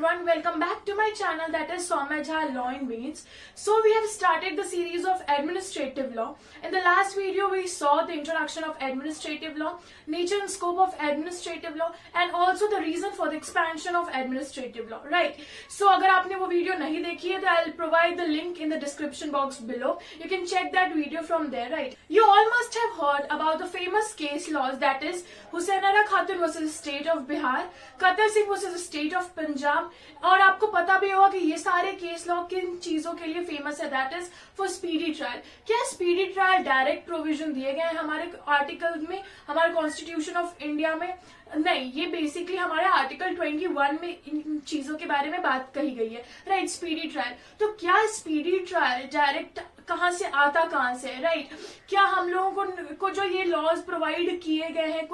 everyone, welcome back to my channel, that is Soumya Jha Law in Beats. So we have started the series of administrative law. In the last video we saw the introduction of administrative law, nature and scope of administrative law, and also the reason for the expansion of administrative law, right? So अगर आपने वो video नहीं देखी है तो I'll provide the link in the description box below. You can check that video from there, right? You all must have heard about the famous case laws, that is Husainara Khatun versus State of Bihar, Qatar Singh versus State of Punjab. और आपको पता भी होगा कि ये सारे case law किन चीजों के लिए फेमस है, that is for speedy trial. क्या स्पीडी ट्रायल डायरेक्ट प्रोविजन दिए गए हैं हमारे आर्टिकल में, हमारे कॉन्स्टिट्यूशन ऑफ इंडिया में? नहीं, ये बेसिकली हमारे आर्टिकल 21 में इन चीजों के बारे में बात कही गई है, राइट? Speedy trial. तो क्या स्पीडी ट्रायल डायरेक्ट कहाँ से आता, कहाँ से, राइट? क्या हम लोगों को जो ये लॉज प्रोवाइड किए गए हैं,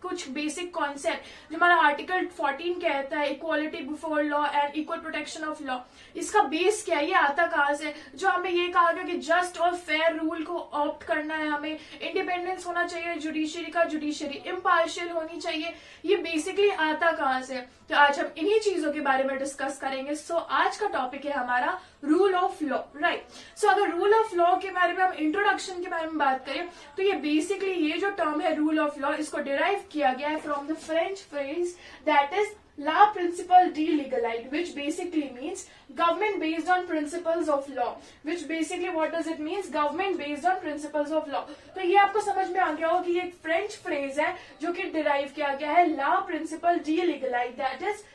कुछ बेसिक कॉन्सेप्ट जो हमारा आर्टिकल 14 कहता है, equality before law and equal protection of law, इसका बेस क्या है, ये आता कहाँ से? जो हमें ये कहा गया कि जस्ट और फेयर रूल को ऑप्ट करना है, हमें इंडिपेंडेंस होना चाहिए जुडिशरी का, जुडिशरी इम्पार्शियल होनी चाहिए, ये बेसिकली आता कहाँ से? तो आज हम इन्हीं चीजों के बारे में डिस्कस करेंगे. सो आज का टॉपिक है हमारा रूल ऑफ लॉ, राइट? सो अगर रूल ऑफ लॉ के बारे में हम इंट्रोडक्शन के बारे में बात करें तो ये बेसिकली ये जो टर्म है रूल ऑफ लॉ, इसको डिराइव किया गया है from the French phrase that is law principle delegalized, which basically means government based on principles of law, which basically what does it means? Government based on principles of law. तो ये आपको समझ में आ गया होगा कि ये एक फ्रेंच फ्रेज है जो कि डिराइव किया गया है law principle delegalized, that is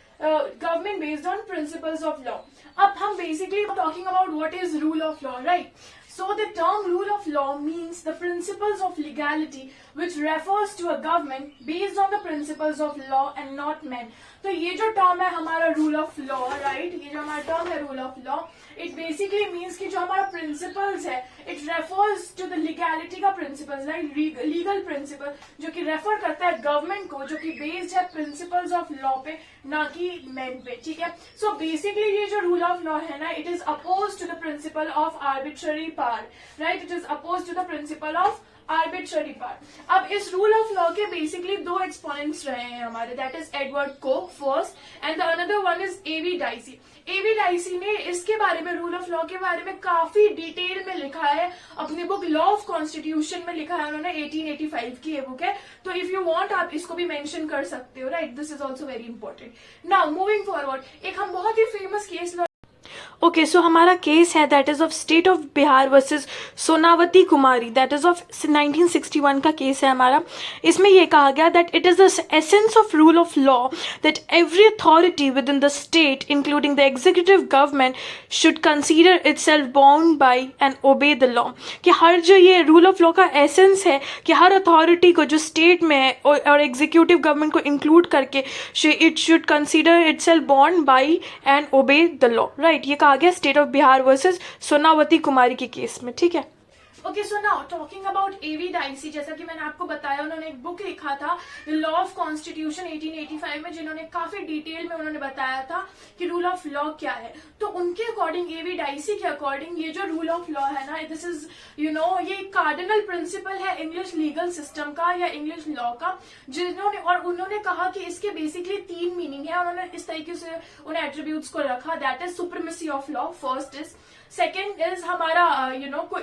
government based on principles of law. अब हम basically talking about what is rule of law, right? So the term rule of law means the principles of legality which refers to a government based on the principles of law and not men. तो ये जो term है हमारा rule of law, right? ये जो हमारा term है rule of law, it basically means कि जो हमारा प्रिंसिपल्स है, it refers to the legality का प्रिंसिपल्स, राइट? लीगल प्रिंसिपल जो कि रेफर करता है गवर्नमेंट को, जो कि बेस्ड है प्रिंसिपल्स ऑफ लॉ पे, ना कि मेन पे, ठीक है? सो बेसिकली ये जो रूल ऑफ लॉ है ना, it is oppose to the principle of arbitrary power, right? It is oppose to the principle of arbitrary part. अब इस रूल ऑफ लॉ के बेसिकली दो एक्सपोनेंट्स रहे हैं हमारे, that is Edward Coke first and the another one is A V Dicey. A V Dicey ने इसके बारे में, रूल ऑफ लॉ के बारे में काफी डिटेल में लिखा है, अपनी बुक लॉ ऑफ कॉन्स्टिट्यूशन में लिखा है उन्होंने. 1885 की ये बुक है, तो इफ यू वांट आप इसको भी मेंशन कर सकते हो, right? This is also very important. Now moving forward, एक हम बहुत ही famous case law. Okay, so हमारा केस है that is of state of Bihar versus Sonawati Kumari, that is of 1961 का केस है हमारा. इसमें यह कहा गया that it is the essence of rule of law that every authority within the state including the executive government should consider itself bound by and obey the law. कि हर जो ये रूल ऑफ लॉ का essence है कि हर authority को जो state में है और एग्जीक्यूटिव गवर्नमेंट को इंक्लूड करके it should consider itself bound by and obey the law, right? ये कहा गया state of Bihar versus Sonawati Kumari के केस में, ठीक है? Okay, so now talking about A V Dicey, जैसा कि मैंने आपको बताया, उन्होंने एक बुक लिखा था लॉ ऑफ कॉन्स्टिट्यूशन 1885 में, जिन्होंने काफी डिटेल में उन्होंने बताया था कि रूल ऑफ लॉ क्या है. तो उनके अकॉर्डिंग, एवी डाइसी के अकॉर्डिंग, ये जो रूल ऑफ लॉ है ना, दिस इज ये कार्डिनल प्रिंसिपल है इंग्लिश लीगल सिस्टम का या इंग्लिश लॉ का, जिन्होंने, और उन्होंने कहा कि इसके बेसिकली 3 मीनिंग है. उन्होंने इस तरीके से उन्हें एट्रीब्यूट्स को रखा, that is supremacy of law, first is, second is हमारा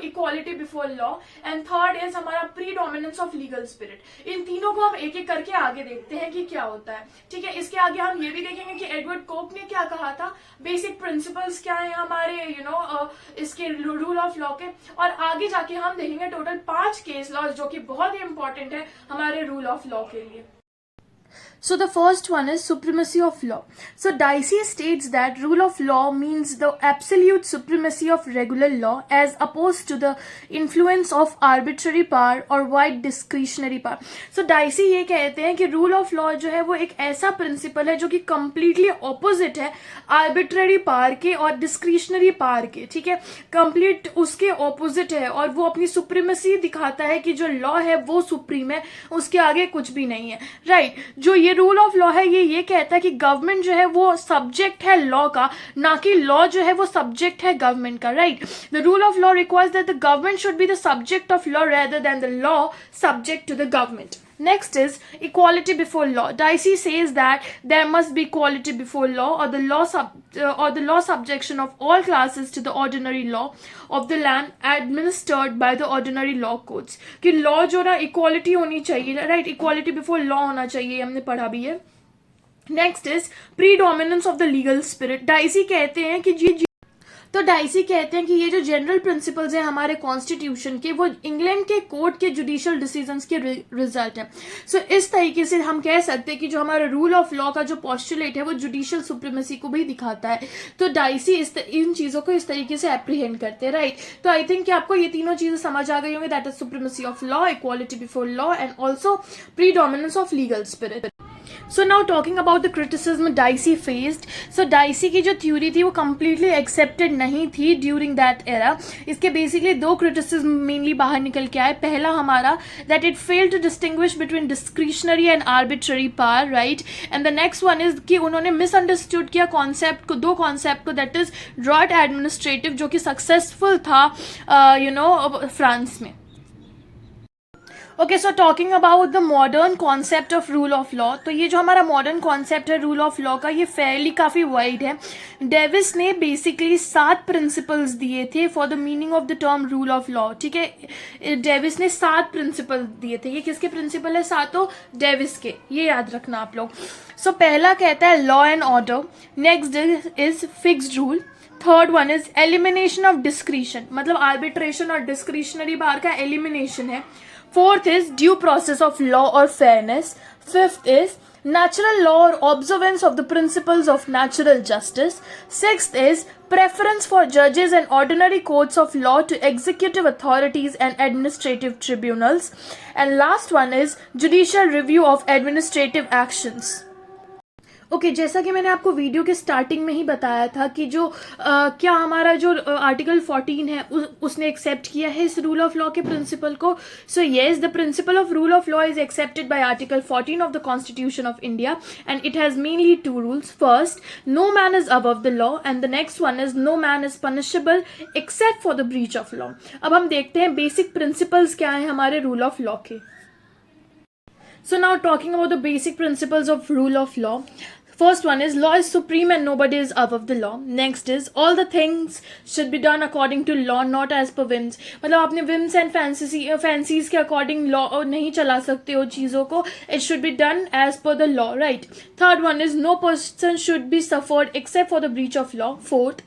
equality before law, and third is हमारा प्रीडोमिनेंस ऑफ लीगल स्पिरिट. इन तीनों को हम एक एक करके आगे देखते हैं कि क्या होता है, ठीक है? इसके आगे हम ये भी देखेंगे कि एडवर्ड कोक ने क्या कहा था, बेसिक प्रिंसिपल्स क्या है हमारे इसके रूल ऑफ लॉ के, और आगे जाके हम देखेंगे टोटल 5 केस लॉज जो कि बहुत ही इंपॉर्टेंट है हमारे रूल ऑफ लॉ के लिए. So the first one is supremacy of law. So Dicey states that rule of law means the absolute supremacy of regular law as opposed to the influence of arbitrary power or wide discretionary power. So Dicey ये कहते हैं कि rule of law जो है वो एक ऐसा principal है जो कि completely opposite है arbitrary power के और discretionary power के, ठीक है? complete उसके opposite है, और वो अपनी supremacy दिखाता है कि जो law है वो supreme है, उसके आगे कुछ भी नहीं है, right? जो ये रूल ऑफ लॉ है ये कहता है कि गवर्नमेंट जो है वो सब्जेक्ट है लॉ का, ना कि लॉ जो है वो सब्जेक्ट है गवर्नमेंट का, right? The rule of law requires that the government should be the subject of law rather than the law subject to the government. Next is equality before law. Dicey says that there must be equality before law, or the law subjection of all classes to the ordinary law of the land administered by the ordinary law courts. कि law जो ना equality होनी चाहिए, right? Equality before law होना चाहिए, हमने पढ़ा भी है. Next is predominance of the legal spirit. Dicey कहते हैं कि डाइसी कहते हैं कि ये जो जनरल प्रिंसिपल्स हैं हमारे कॉन्स्टिट्यूशन के, वो इंग्लैंड के कोर्ट के जुडिशियल डिसीजंस के रिजल्ट है. सो इस तरीके से हम कह सकते हैं कि जो हमारा रूल ऑफ लॉ का जो पॉस्टुलेट है वो जुडिशियल सुप्रीमेसी को भी दिखाता है. तो डाइसी इन चीज़ों को इस तरीके से एप्रीहेंड करते हैं, राइट. तो आई थिंक कि आपको ये तीनों चीज़ें समझ आ गई होंगी. That is supremacy of law, equality before law, and also predominance of legal spirit. So now talking about the criticism Dicey faced. So Dicey की जो थ्योरी थी वो कम्प्लीटली एक्सेप्टेड नहीं थी ड्यूरिंग दैट एरा. इसके बेसिकली दो criticism mainly बाहर निकल के आए. पहला हमारा that it failed to distinguish between discretionary and arbitrary power, right. And the next one is कि उन्होंने मिसअंडरस्टूड किया कॉन्सेप्ट को, दो कॉन्सेप्ट को, दैट इज ड्रॉट एडमिनिस्ट्रेटिव, जो कि सक्सेसफुल था फ्रांस में. Okay, so talking about the modern concept of rule of law. तो ये जो हमारा मॉडर्न कॉन्सेप्ट है रूल ऑफ लॉ का, ये फेयरली काफ़ी वाइड है. डेविस ने बेसिकली 7 प्रिंसिपल्स दिए थे for the meaning of the term rule of law. ठीक है, डेविस ने 7 प्रिंसिपल दिए थे. ये किसके प्रिंसिपल है? सातों डेविस के. ये याद रखना आप लोग. सो पहला कहता है law and order. Next is fixed rule. Third one is elimination of discretion, मतलब आर्बिट्रेशन और डिस्क्रिशनरी बार का एलिमिनेशन है. Fourth is due process of law or fairness. Fifth is natural law or observance of the principles of natural justice. Sixth is preference for judges and ordinary courts of law to executive authorities and administrative tribunals. And last one is judicial review of administrative actions. Okay, जैसा कि मैंने आपको video के starting में ही बताया था कि जो क्या हमारा जो आर्टिकल 14 है उसने एक्सेप्ट किया है इस रूल ऑफ लॉ के प्रिंसिपल को. So yes, the principle of rule of law is accepted by article 14 of the constitution of India, and it has mainly 2 rules. First, no man is above the law, and the next one is no man is punishable except for the breach of law. अब हम देखते हैं basic principles क्या है हमारे rule of law के. So now talking about the basic principles of rule of law. First one is law is supreme and nobody is above the law. Next is all the things should be done according to law, not as per whims. मतलब आपने whims and fancies के according law नहीं चला सकते हो चीज़ों को. It should be done as per the law, right? Third one is no person should be suffered except for the breach of law. Fourth,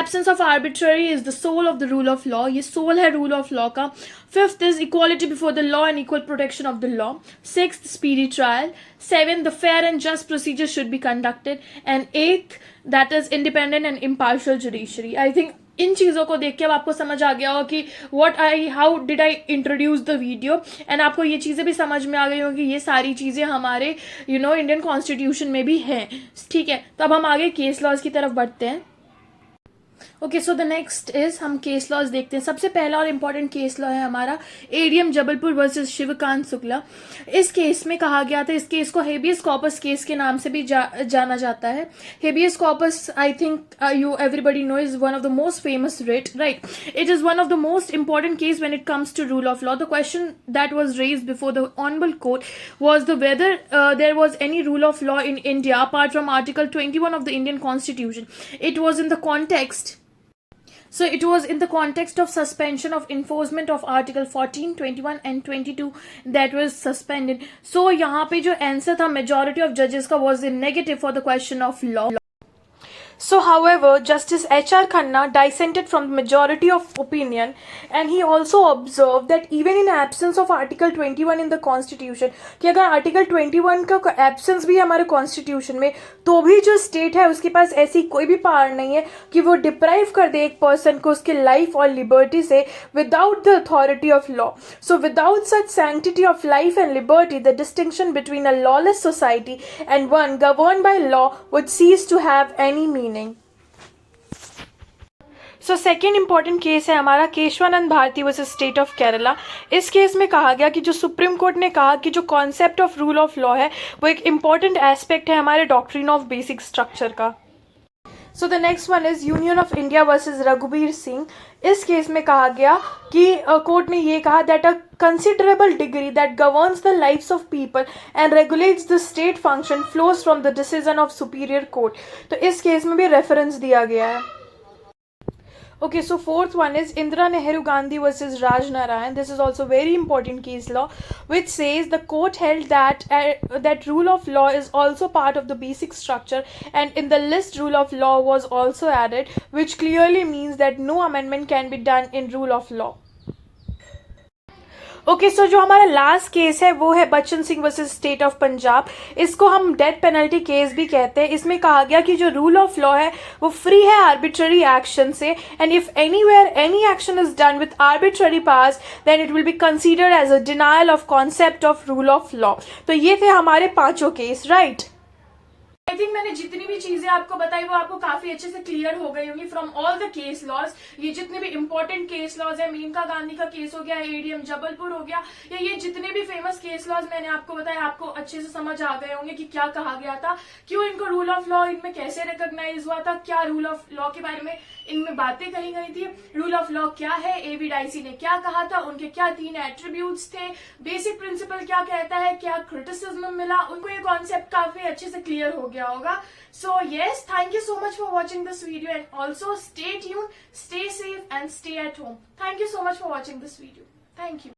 absence of arbitrary is the soul of the rule of law. ये soul है rule of law का. Fifth is equality before the law and equal protection of the law. Sixth, speedy trial. Seventh, the fair and just procedure should be conducted. And eighth, that is independent and impartial judiciary. I think इन चीज़ों को देख के अब आपको समझ आ गया होगा कि how did I introduce the video, and आपको ये चीज़ें भी समझ में आ गई होंगी. ये सारी चीज़ें हमारे इंडियन कॉन्स्टिट्यूशन में भी हैं. ठीक है, तो अब हम आगे केस लॉज की तरफ बढ़ते हैं. Okay, so the next is हम केस लॉज देखते हैं. सबसे पहला और इम्पॉर्टेंट केस लॉ है हमारा एडीएम जबलपुर वर्सेस शिवकांत शुक्ला. इस केस में कहा गया था, इस केस को हेबियस कॉर्पस केस के नाम से भी जाना जाता है. Habeas corpus, I think you everybody know, is one of the most famous writ, right. It is one of the most important case when it comes to rule of law. The question that was raised before the honourable court was the whether there was any rule of law in India apart from Article 21 of the Indian Constitution. It was in the context of suspension of enforcement of Article 14, 21 and 22 that was suspended. So यहाँ पे जो answer था majority of judges का was in negative for the question of law. So, however, Justice H.R. Khanna dissented from the majority of opinion, and he also observed that even in absence of Article 21 in the Constitution, कि अगर Article 21 का absence भी है हमारे Constitution में, तो भी जो state है उसके पास ऐसी कोई भी power नहीं है कि वो deprive कर दे एक person को उसके life और liberty से without the authority of law. So, without such sanctity of life and liberty, the distinction between a lawless society and one governed by law would cease to have any meaning. So second important case है हमारा Keshavananda Bharati versus state of Kerala. इस case में कहा गया कि जो supreme court ने कहा कि जो concept of rule of law है वो एक इम्पॉर्टेंट एस्पेक्ट है हमारे डॉक्ट्रिन ऑफ बेसिक स्ट्रक्चर का. So the next one is union of India versus Raghubir Singh. इस केस में कहा गया कि कोर्ट ने ये कहा that a considerable degree that governs the lives of people and regulates the state function flows from the decision of superior court. तो इस केस में भी रेफरेंस दिया गया है. Okay, so fourth one is Indira Nehru Gandhi versus Raj Narayan. This is also very important case law, which says the court held that that rule of law is also part of the basic structure, and in the list rule of law was also added, which clearly means that no amendment can be done in rule of law. Okay so जो हमारा last case है वो है Bachchan Singh versus state of Punjab. इसको हम death penalty case भी कहते हैं. इसमें कहा गया कि जो रूल ऑफ लॉ है वो फ्री है आर्बिट्ररी एक्शन से, and if anywhere any action is done with arbitrary powers then it will be considered as a denial of concept of rule of law. तो ये थे हमारे पांचों केस, राइट. आई थिंक मैंने जितनी भी चीजें आपको बताई वो आपको काफी अच्छे से क्लियर हो गई होंगी from all the case laws. ये जितने भी इंपॉर्टेंट केस लॉज है, मेनका गांधी का केस हो गया, एडीएम जबलपुर हो गया, या ये जितने भी फेमस केस लॉज मैंने आपको बताया, आपको अच्छे से समझ आ गए होंगे कि क्या कहा गया था, क्यों इनको रूल ऑफ लॉ इनमें कैसे रिकॉग्नाइज हुआ था, क्या रूल ऑफ लॉ के बारे में इनमें बातें कही गई थी, रूल ऑफ लॉ क्या है, एबी डाइसी ने क्या कहा था, उनके क्या 3 एट्रीब्यूट्स थे, बेसिक प्रिंसिपल क्या कहता है, क्या क्रिटिसिज्म मिला, उनको ये कॉन्सेप्ट काफी अच्छे से क्लियर हो गया होगा. So yes, thank you so much for watching this video, and also stay tuned, stay safe and stay at home. Thank you so much for watching this video. Thank you.